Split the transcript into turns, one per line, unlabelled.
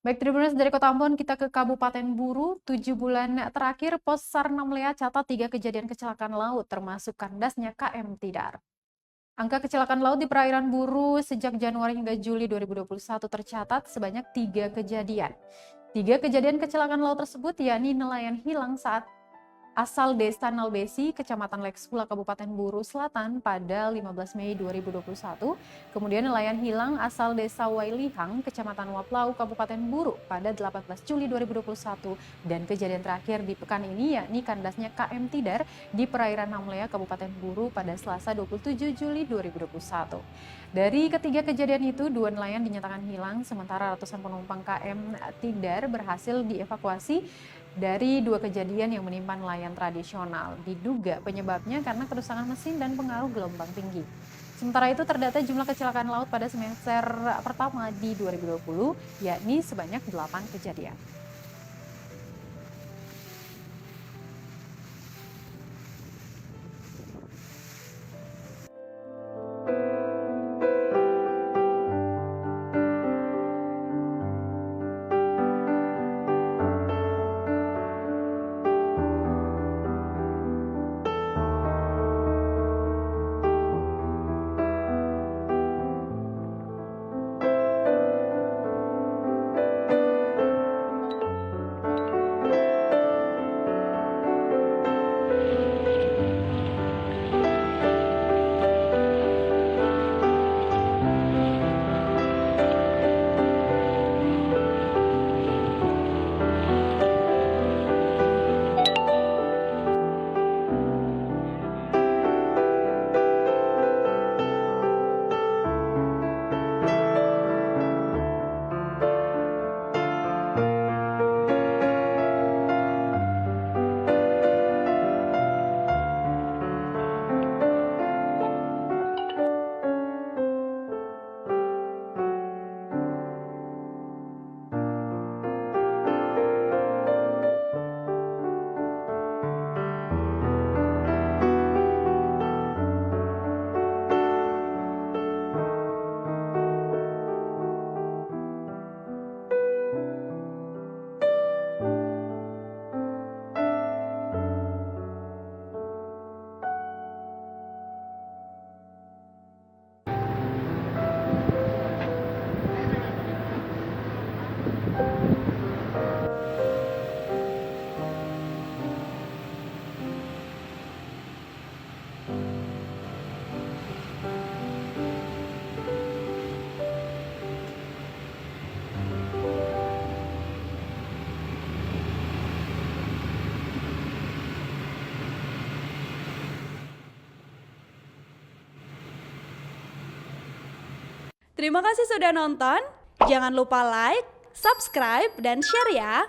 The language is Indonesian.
Baik, Tribuners dari Kota Ambon, kita ke Kabupaten Buru. 7 bulan terakhir, Pos SAR Namlea catat 3 kejadian kecelakaan laut, termasuk kandasnya KM Tidar. Angka kecelakaan laut di perairan Buru sejak Januari hingga Juli 2021 tercatat sebanyak 3 kejadian. 3 kejadian kecelakaan laut tersebut yakni nelayan hilang saat asal Desa Nalbesi, Kecamatan Leksula, Kabupaten Buru Selatan pada 15 Mei 2021. Kemudian nelayan hilang asal Desa Wailihang, Kecamatan Waplau, Kabupaten Buru pada 18 Juli 2021. Dan kejadian terakhir di pekan ini yakni kandasnya KM Tidar di perairan Namlea, Kabupaten Buru pada Selasa 27 Juli 2021. Dari ketiga kejadian itu, 2 nelayan dinyatakan hilang, sementara ratusan penumpang KM Tidar berhasil dievakuasi dari 2 kejadian yang menimpa nelayan tradisional. Diduga penyebabnya karena kerusakan mesin dan pengaruh gelombang tinggi. Sementara itu terdata jumlah kecelakaan laut pada semester pertama di 2020, yakni sebanyak 8 kejadian.
Terima kasih sudah nonton. Jangan lupa like, subscribe, dan share ya.